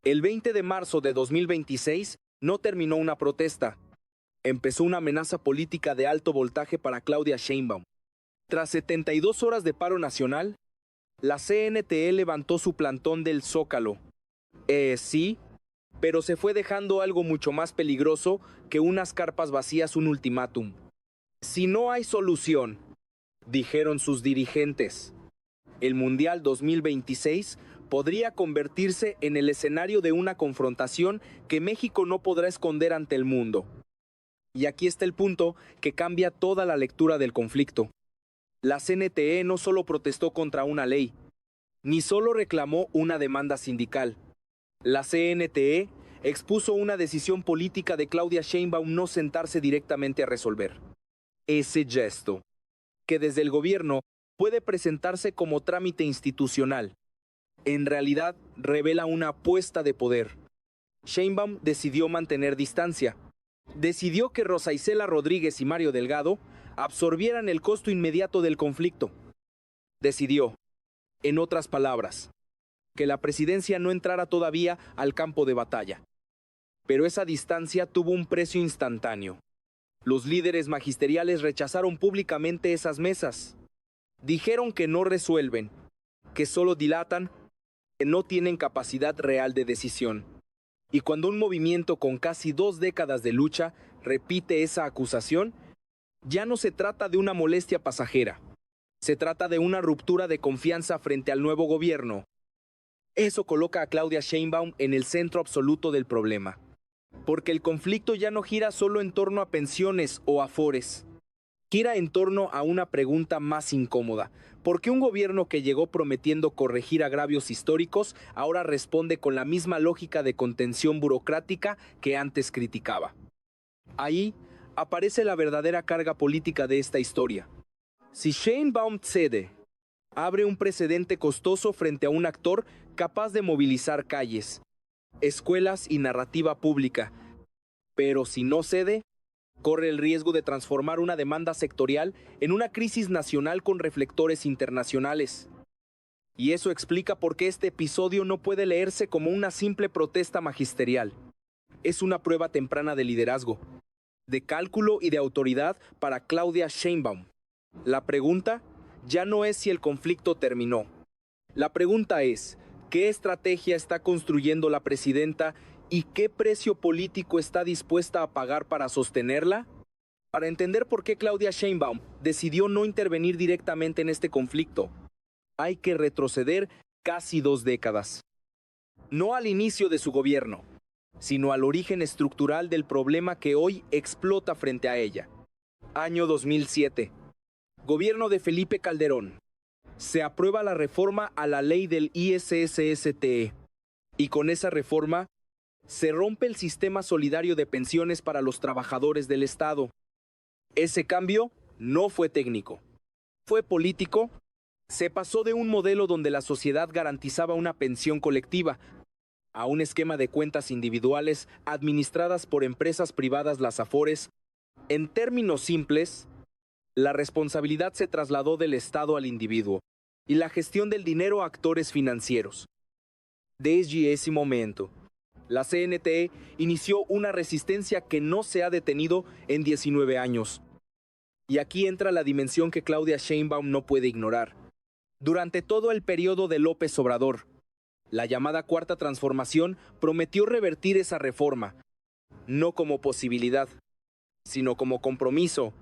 El 20 de marzo de 2026 no terminó una protesta. Empezó una amenaza política de alto voltaje para Claudia Sheinbaum. Tras 72 horas de paro nacional, la CNTE levantó su plantón del Zócalo. Sí, pero se fue dejando algo mucho más peligroso que unas carpas vacías, un ultimátum. Si no hay solución, dijeron sus dirigentes, el Mundial 2026 podría convertirse en el escenario de una confrontación que México no podrá esconder ante el mundo. Y aquí está el punto que cambia toda la lectura del conflicto. La CNTE no solo protestó contra una ley, ni solo reclamó una demanda sindical. La CNTE expuso una decisión política de Claudia Sheinbaum no sentarse directamente a resolver. Ese gesto, que desde el gobierno puede presentarse como trámite institucional, en realidad revela una apuesta de poder. Sheinbaum decidió mantener distancia. Decidió que Rosa Isela Rodríguez y Mario Delgado absorbieran el costo inmediato del conflicto. Decidió, en otras palabras, que la presidencia no entrara todavía al campo de batalla. Pero esa distancia tuvo un precio instantáneo. Los líderes magisteriales rechazaron públicamente esas mesas. Dijeron que no resuelven, que solo dilatan, que no tienen capacidad real de decisión. Y cuando un movimiento con casi 2 décadas de lucha repite esa acusación, ya no se trata de una molestia pasajera. Se trata de una ruptura de confianza frente al nuevo gobierno. Eso coloca a Claudia Sheinbaum en el centro absoluto del problema. Porque el conflicto ya no gira solo en torno a pensiones o afores. Gira en torno a una pregunta más incómoda. ¿Por qué un gobierno que llegó prometiendo corregir agravios históricos ahora responde con la misma lógica de contención burocrática que antes criticaba? Ahí aparece la verdadera carga política de esta historia. Si Sheinbaum cede, abre un precedente costoso frente a un actor capaz de movilizar calles, escuelas y narrativa pública. Pero si no cede, corre el riesgo de transformar una demanda sectorial en una crisis nacional con reflectores internacionales. Y eso explica por qué este episodio no puede leerse como una simple protesta magisterial. Es una prueba temprana de liderazgo, de cálculo y de autoridad para Claudia Sheinbaum. La pregunta ya no es si el conflicto terminó. La pregunta es, ¿qué estrategia está construyendo la presidenta y qué precio político está dispuesta a pagar para sostenerla? Para entender por qué Claudia Sheinbaum decidió no intervenir directamente en este conflicto, hay que retroceder casi 2 décadas. No al inicio de su gobierno, sino al origen estructural del problema que hoy explota frente a ella. Año 2007. Gobierno de Felipe Calderón. Se aprueba la reforma a la ley del ISSSTE. Y con esa reforma, se rompe el sistema solidario de pensiones para los trabajadores del Estado. Ese cambio no fue técnico, fue político. Se pasó de un modelo donde la sociedad garantizaba una pensión colectiva a un esquema de cuentas individuales administradas por empresas privadas, las Afores. En términos simples, la responsabilidad se trasladó del Estado al individuo y la gestión del dinero a actores financieros. Desde ese momento, la CNTE inició una resistencia que no se ha detenido en 19 años. Y aquí entra la dimensión que Claudia Sheinbaum no puede ignorar. Durante todo el periodo de López Obrador, la llamada Cuarta Transformación prometió revertir esa reforma, no como posibilidad, sino como compromiso.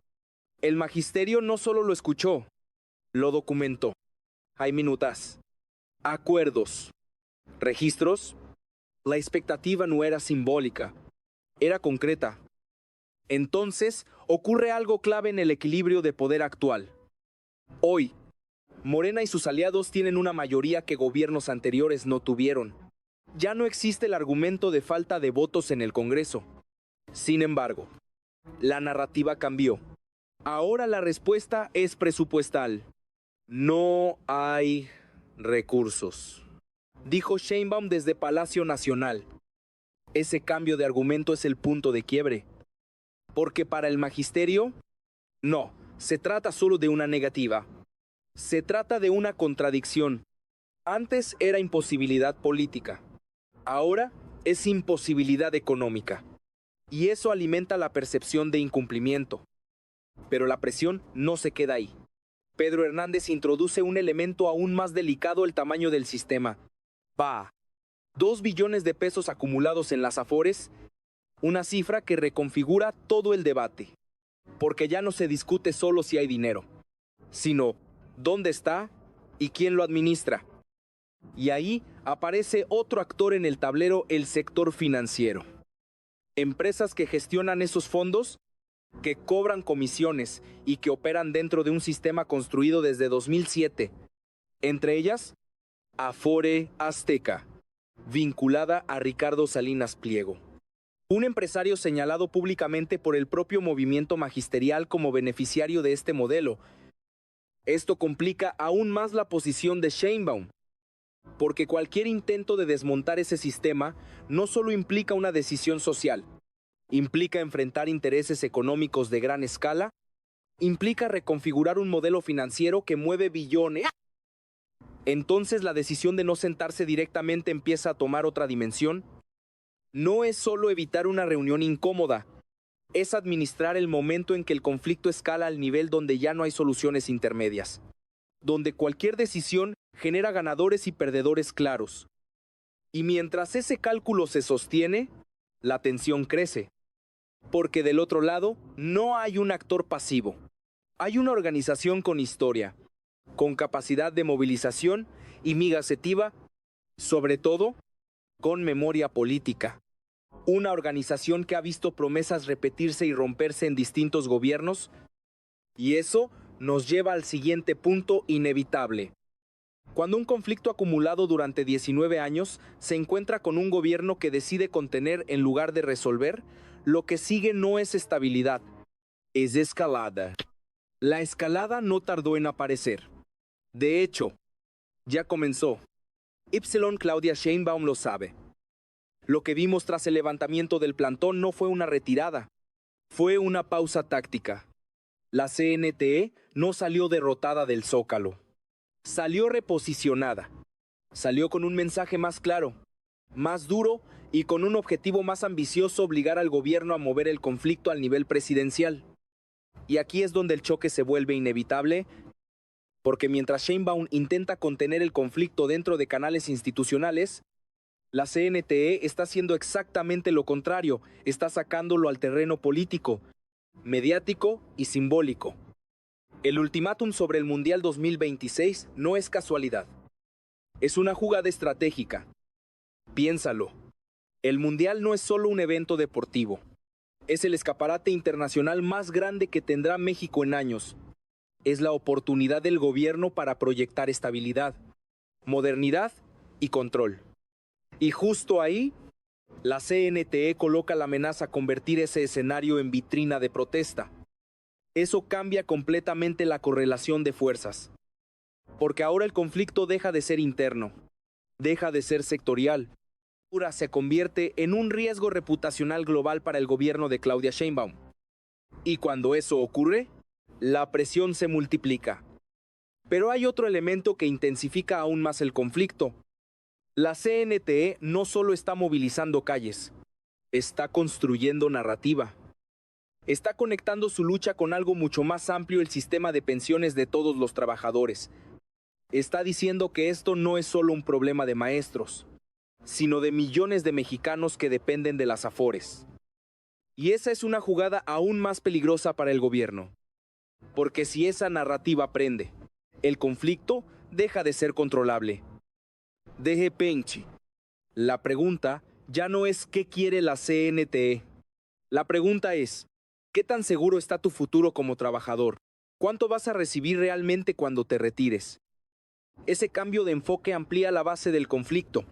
El magisterio no solo lo escuchó, lo documentó. Hay minutas, acuerdos, registros. La expectativa no era simbólica, era concreta. Entonces, ocurre algo clave en el equilibrio de poder actual. Hoy, Morena y sus aliados tienen una mayoría que gobiernos anteriores no tuvieron. Ya no existe el argumento de falta de votos en el Congreso. Sin embargo, la narrativa cambió. Ahora la respuesta es presupuestal. No hay recursos, dijo Sheinbaum desde Palacio Nacional. Ese cambio de argumento es el punto de quiebre. Porque para el magisterio, no, se trata solo de una negativa. Se trata de una contradicción. Antes era imposibilidad política. Ahora es imposibilidad económica. Y eso alimenta la percepción de incumplimiento. Pero la presión no se queda ahí. Pedro Hernández introduce un elemento aún más delicado: el tamaño del sistema. 2 billones de pesos acumulados en las Afores, una cifra que reconfigura todo el debate. Porque ya no se discute solo si hay dinero, sino dónde está y quién lo administra. Y ahí aparece otro actor en el tablero: el sector financiero. Empresas que gestionan esos fondos, que cobran comisiones y que operan dentro de un sistema construido desde 2007. Entre ellas, Afore Azteca, vinculada a Ricardo Salinas Pliego, un empresario señalado públicamente por el propio movimiento magisterial como beneficiario de este modelo. Esto complica aún más la posición de Sheinbaum, porque cualquier intento de desmontar ese sistema no solo implica una decisión social, implica enfrentar intereses económicos de gran escala, implica reconfigurar un modelo financiero que mueve billones. Entonces la decisión de no sentarse directamente empieza a tomar otra dimensión. No es solo evitar una reunión incómoda, es administrar el momento en que el conflicto escala al nivel donde ya no hay soluciones intermedias, donde cualquier decisión genera ganadores y perdedores claros. Y mientras ese cálculo se sostiene, la tensión crece, porque del otro lado no hay un actor pasivo, hay una organización con historia, con capacidad de movilización y miga setiva, sobre todo con memoria política. Una organización que ha visto promesas repetirse y romperse en distintos gobiernos. Y eso nos lleva al siguiente punto inevitable. Cuando un conflicto acumulado durante 19 años se encuentra con un gobierno que decide contener en lugar de resolver, lo que sigue no es estabilidad, es escalada. La escalada no tardó en aparecer. De hecho, ya comenzó. Claudia Sheinbaum lo sabe. Lo que vimos tras el levantamiento del plantón no fue una retirada, fue una pausa táctica. La CNTE no salió derrotada del Zócalo. Salió reposicionada. Salió con un mensaje más claro, más duro y con un objetivo más ambicioso: obligar al gobierno a mover el conflicto al nivel presidencial. Y aquí es donde el choque se vuelve inevitable, porque mientras Sheinbaum intenta contener el conflicto dentro de canales institucionales, la CNTE está haciendo exactamente lo contrario, está sacándolo al terreno político, mediático y simbólico. El ultimátum sobre el Mundial 2026 no es casualidad. Es una jugada estratégica. Piénsalo. El Mundial no es solo un evento deportivo. Es el escaparate internacional más grande que tendrá México en años. Es la oportunidad del gobierno para proyectar estabilidad, modernidad y control. Y justo ahí, la CNTE coloca la amenaza a convertir ese escenario en vitrina de protesta. Eso cambia completamente la correlación de fuerzas. Porque ahora el conflicto deja de ser interno, deja de ser sectorial. Ahora se convierte en un riesgo reputacional global para el gobierno de Claudia Sheinbaum. Y cuando eso ocurre, la presión se multiplica. Pero hay otro elemento que intensifica aún más el conflicto. La CNTE no solo está movilizando calles, está construyendo narrativa. Está conectando su lucha con algo mucho más amplio: el sistema de pensiones de todos los trabajadores. Está diciendo que esto no es solo un problema de maestros, sino de millones de mexicanos que dependen de las Afores. Y esa es una jugada aún más peligrosa para el gobierno, porque si esa narrativa prende, el conflicto deja de ser controlable. Deje Penchi. La pregunta ya no es ¿qué quiere la CNTE? La pregunta es: ¿qué tan seguro está tu futuro como trabajador? ¿Cuánto vas a recibir realmente cuando te retires? Ese cambio de enfoque amplía la base del conflicto.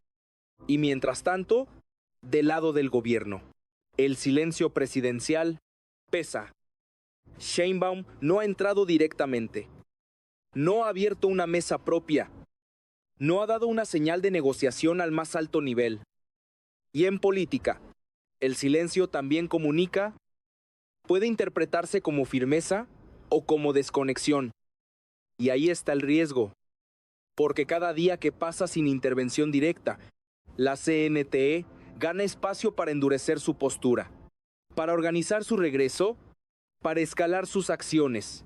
Y mientras tanto, del lado del gobierno, el silencio presidencial pesa. Sheinbaum no ha entrado directamente. No ha abierto una mesa propia. No ha dado una señal de negociación al más alto nivel. Y en política, el silencio también comunica, puede interpretarse como firmeza o como desconexión. Y ahí está el riesgo, porque cada día que pasa sin intervención directa, la CNTE gana espacio para endurecer su postura, para organizar su regreso, para escalar sus acciones.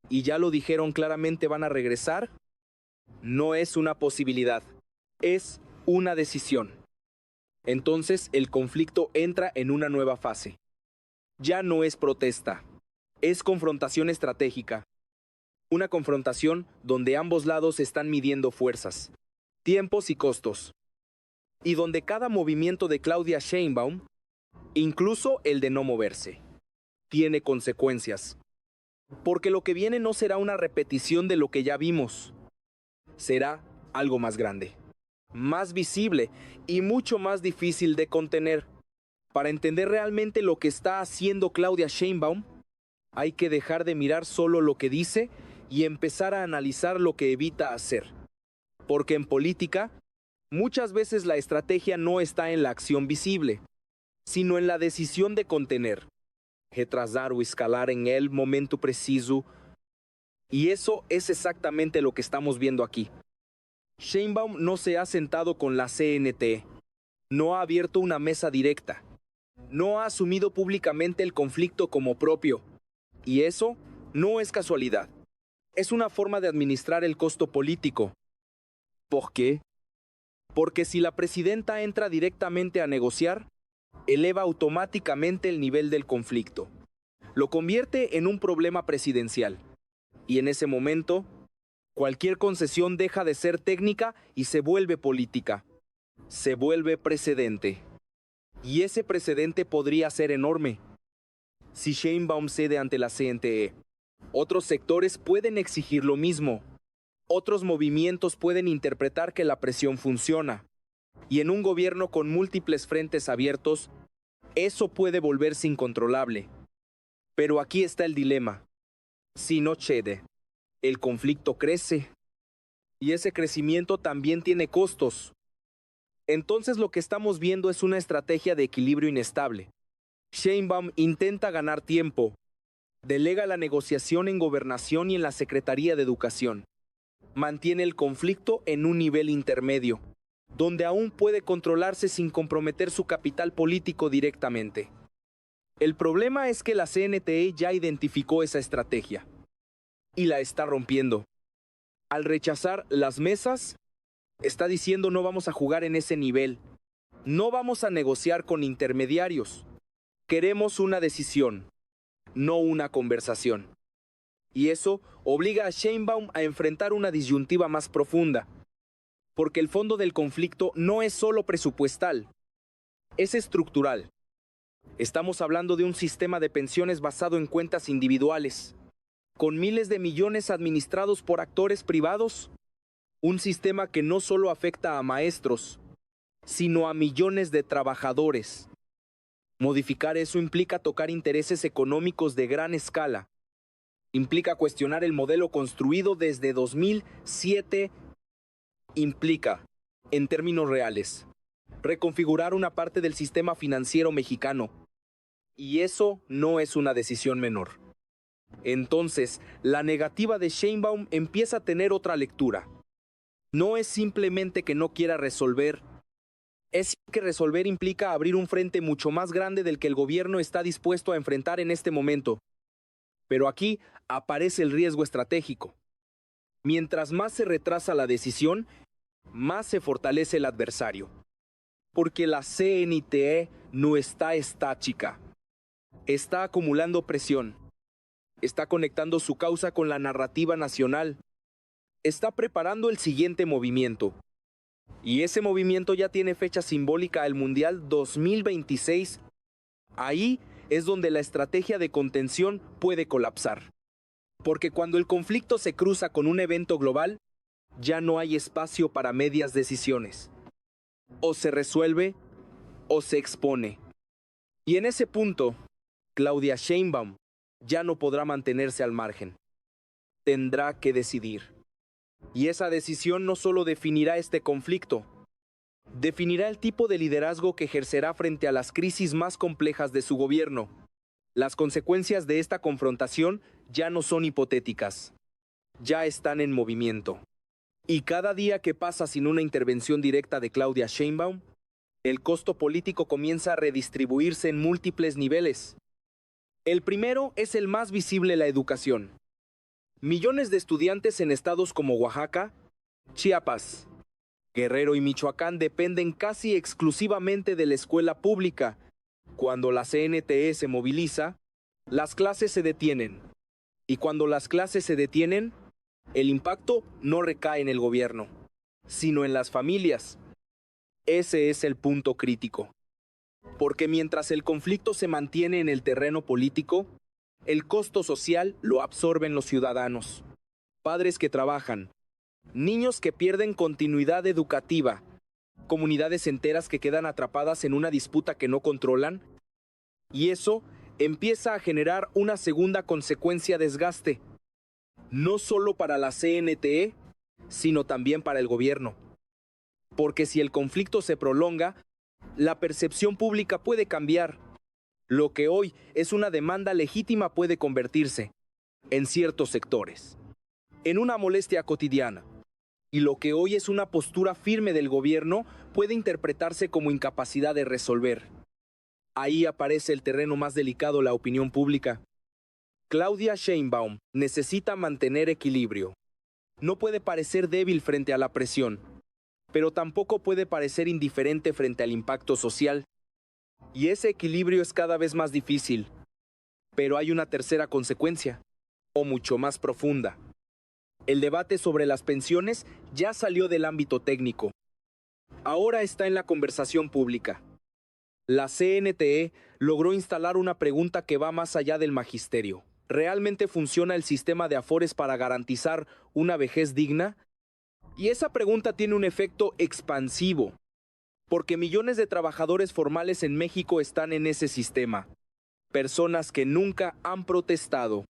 Y ya lo dijeron claramente, ¿van a regresar? No es una posibilidad, es una decisión. Entonces el conflicto entra en una nueva fase. Ya no es protesta, es confrontación estratégica. Una confrontación donde ambos lados están midiendo fuerzas, tiempos y costos. Y donde cada movimiento de Claudia Sheinbaum, incluso el de no moverse, tiene consecuencias. Porque lo que viene no será una repetición de lo que ya vimos. Será algo más grande, más visible y mucho más difícil de contener. Para entender realmente lo que está haciendo Claudia Sheinbaum, hay que dejar de mirar solo lo que dice y empezar a analizar lo que evita hacer. Porque en política, muchas veces la estrategia no está en la acción visible, sino en la decisión de contener, retrasar o escalar en el momento preciso. Y eso es exactamente lo que estamos viendo aquí. Sheinbaum no se ha sentado con la CNT, no ha abierto una mesa directa, no ha asumido públicamente el conflicto como propio. Y eso no es casualidad. Es una forma de administrar el costo político. ¿Por qué? Porque si la presidenta entra directamente a negociar, eleva automáticamente el nivel del conflicto. Lo convierte en un problema presidencial. Y en ese momento, cualquier concesión deja de ser técnica y se vuelve política. Se vuelve precedente. Y ese precedente podría ser enorme. Si Sheinbaum cede ante la CNTE, otros sectores pueden exigir lo mismo. Otros movimientos pueden interpretar que la presión funciona. Y en un gobierno con múltiples frentes abiertos, eso puede volverse incontrolable. Pero aquí está el dilema. Si no cede, el conflicto crece. Y ese crecimiento también tiene costos. Entonces lo que estamos viendo es una estrategia de equilibrio inestable. Sheinbaum intenta ganar tiempo. Delega la negociación en Gobernación y en la Secretaría de Educación. Mantiene el conflicto en un nivel intermedio, donde aún puede controlarse sin comprometer su capital político directamente. El problema es que la CNTE ya identificó esa estrategia y la está rompiendo. Al rechazar las mesas, está diciendo no vamos a jugar en ese nivel, no vamos a negociar con intermediarios. Queremos una decisión, no una conversación. Y eso obliga a Sheinbaum a enfrentar una disyuntiva más profunda. Porque el fondo del conflicto no es solo presupuestal, es estructural. Estamos hablando de un sistema de pensiones basado en cuentas individuales, con miles de millones administrados por actores privados. Un sistema que no solo afecta a maestros, sino a millones de trabajadores. Modificar eso implica tocar intereses económicos de gran escala. Implica cuestionar el modelo construido desde 2007. Implica, en términos reales, reconfigurar una parte del sistema financiero mexicano. Y eso no es una decisión menor. Entonces, la negativa de Sheinbaum empieza a tener otra lectura. No es simplemente que no quiera resolver, es que resolver implica abrir un frente mucho más grande del que el gobierno está dispuesto a enfrentar en este momento. Pero aquí aparece el riesgo estratégico. Mientras más se retrasa la decisión, más se fortalece el adversario. Porque la CNTE no está estática. Está acumulando presión. Está conectando su causa con la narrativa nacional. Está preparando el siguiente movimiento. Y ese movimiento ya tiene fecha simbólica, el Mundial 2026. Ahí es donde la estrategia de contención puede colapsar. Porque cuando el conflicto se cruza con un evento global, ya no hay espacio para medias decisiones. O se resuelve o se expone. Y en ese punto, Claudia Sheinbaum ya no podrá mantenerse al margen. Tendrá que decidir. Y esa decisión no solo definirá este conflicto, definirá el tipo de liderazgo que ejercerá frente a las crisis más complejas de su gobierno. Las consecuencias de esta confrontación ya no son hipotéticas, ya están en movimiento. Y cada día que pasa sin una intervención directa de Claudia Sheinbaum, el costo político comienza a redistribuirse en múltiples niveles. El primero es el más visible: la educación. Millones de estudiantes en estados como Oaxaca, Chiapas, Guerrero y Michoacán dependen casi exclusivamente de la escuela pública. Cuando la CNTE se moviliza, las clases se detienen. Y cuando las clases se detienen, el impacto no recae en el gobierno, sino en las familias. Ese es el punto crítico. Porque mientras el conflicto se mantiene en el terreno político, el costo social lo absorben los ciudadanos. Padres que trabajan, niños que pierden continuidad educativa, comunidades enteras que quedan atrapadas en una disputa que no controlan, y eso empieza a generar una segunda consecuencia: desgaste, no solo para la CNTE, sino también para el gobierno. Porque si el conflicto se prolonga, la percepción pública puede cambiar. Lo que hoy es una demanda legítima puede convertirse, en ciertos sectores, en una molestia cotidiana. Y lo que hoy es una postura firme del gobierno puede interpretarse como incapacidad de resolver. Ahí aparece el terreno más delicado: la opinión pública. Claudia Sheinbaum necesita mantener equilibrio. No puede parecer débil frente a la presión, pero tampoco puede parecer indiferente frente al impacto social. Y ese equilibrio es cada vez más difícil. Pero hay una tercera consecuencia, o mucho más profunda. El debate sobre las pensiones ya salió del ámbito técnico. Ahora está en la conversación pública. La CNTE logró instalar una pregunta que va más allá del magisterio. ¿Realmente funciona el sistema de Afores para garantizar una vejez digna? Y esa pregunta tiene un efecto expansivo, porque millones de trabajadores formales en México están en ese sistema. Personas que nunca han protestado,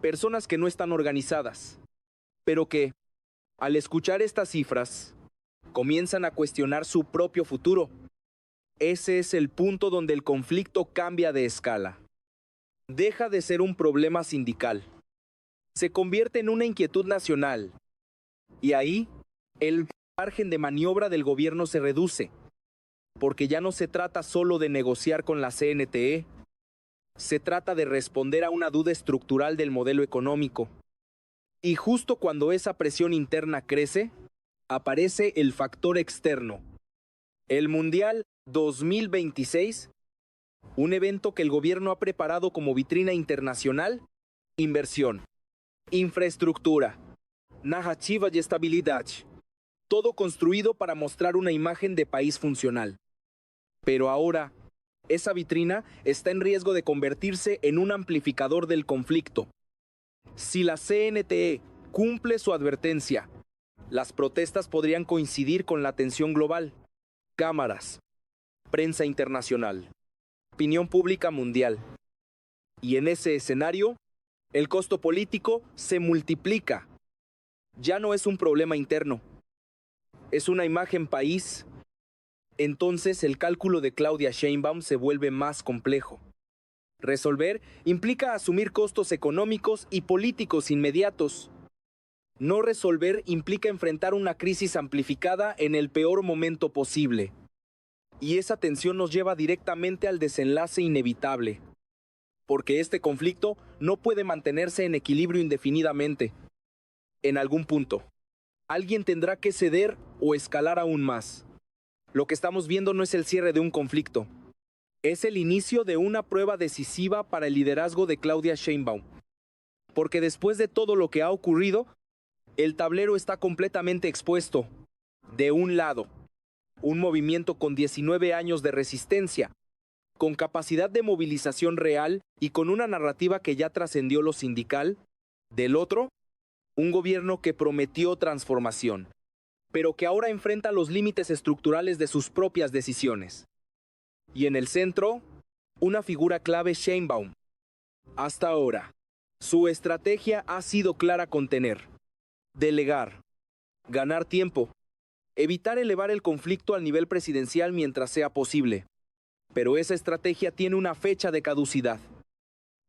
personas que no están organizadas, pero que, al escuchar estas cifras, comienzan a cuestionar su propio futuro. Ese es el punto donde el conflicto cambia de escala. Deja de ser un problema sindical. Se convierte en una inquietud nacional. Y ahí, el margen de maniobra del gobierno se reduce. Porque ya no se trata solo de negociar con la CNTE. Se trata de responder a una duda estructural del modelo económico. Y justo cuando esa presión interna crece, aparece el factor externo. El Mundial 2026, un evento que el gobierno ha preparado como vitrina internacional: inversión, infraestructura, narrativa y estabilidad. Todo construido para mostrar una imagen de país funcional. Pero ahora, esa vitrina está en riesgo de convertirse en un amplificador del conflicto. Si la CNTE cumple su advertencia, las protestas podrían coincidir con la tensión global. Cámaras, prensa internacional, opinión pública mundial. Y en ese escenario, el costo político se multiplica. Ya no es un problema interno, es una imagen país. Entonces el cálculo de Claudia Sheinbaum se vuelve más complejo. Resolver implica asumir costos económicos y políticos inmediatos. No resolver implica enfrentar una crisis amplificada en el peor momento posible. Y esa tensión nos lleva directamente al desenlace inevitable. Porque este conflicto no puede mantenerse en equilibrio indefinidamente. En algún punto, alguien tendrá que ceder o escalar aún más. Lo que estamos viendo no es el cierre de un conflicto. Es el inicio de una prueba decisiva para el liderazgo de Claudia Sheinbaum. Porque después de todo lo que ha ocurrido, el tablero está completamente expuesto. De un lado, un movimiento con 19 años de resistencia, con capacidad de movilización real y con una narrativa que ya trascendió lo sindical. Del otro, un gobierno que prometió transformación, pero que ahora enfrenta los límites estructurales de sus propias decisiones. Y en el centro, una figura clave: Sheinbaum. Hasta ahora, su estrategia ha sido clara: contener, delegar, ganar tiempo, evitar elevar el conflicto al nivel presidencial mientras sea posible. Pero esa estrategia tiene una fecha de caducidad.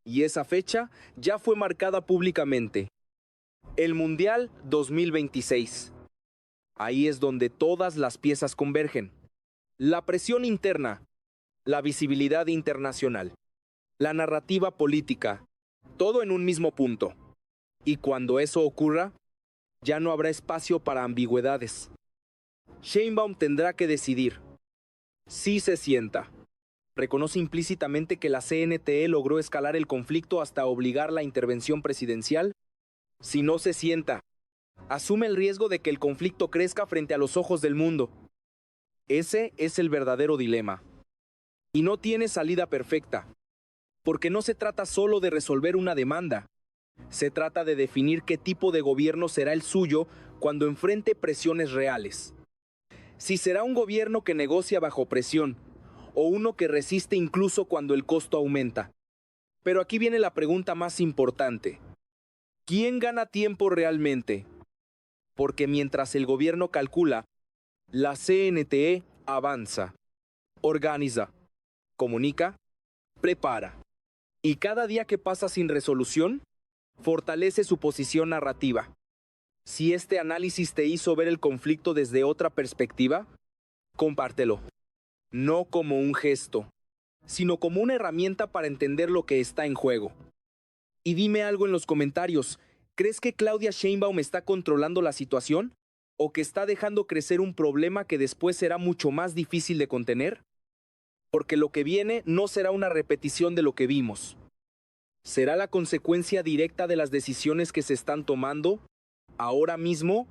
Y esa fecha ya fue marcada públicamente: el Mundial 2026. Ahí es donde todas las piezas convergen. La presión interna, la visibilidad internacional, la narrativa política, todo en un mismo punto. Y cuando eso ocurra, ya no habrá espacio para ambigüedades. Sheinbaum tendrá que decidir. Si se sienta. Reconoce implícitamente que la CNTE logró escalar el conflicto hasta obligar la intervención presidencial. Si no se sienta, asume el riesgo de que el conflicto crezca frente a los ojos del mundo. Ese es el verdadero dilema. Y no tiene salida perfecta, porque no se trata solo de resolver una demanda. Se trata de definir qué tipo de gobierno será el suyo cuando enfrente presiones reales. Si será un gobierno que negocia bajo presión, o uno que resiste incluso cuando el costo aumenta. Pero aquí viene la pregunta más importante. ¿Quién gana tiempo realmente? Porque mientras el gobierno calcula, la CNTE avanza, organiza, comunica, prepara. Y cada día que pasa sin resolución, fortalece su posición narrativa. Si este análisis te hizo ver el conflicto desde otra perspectiva, compártelo. No como un gesto, sino como una herramienta para entender lo que está en juego. Y dime algo en los comentarios. ¿Crees que Claudia Sheinbaum está controlando la situación? ¿O que está dejando crecer un problema que después será mucho más difícil de contener? Porque lo que viene no será una repetición de lo que vimos. Será la consecuencia directa de las decisiones que se están tomando ahora mismo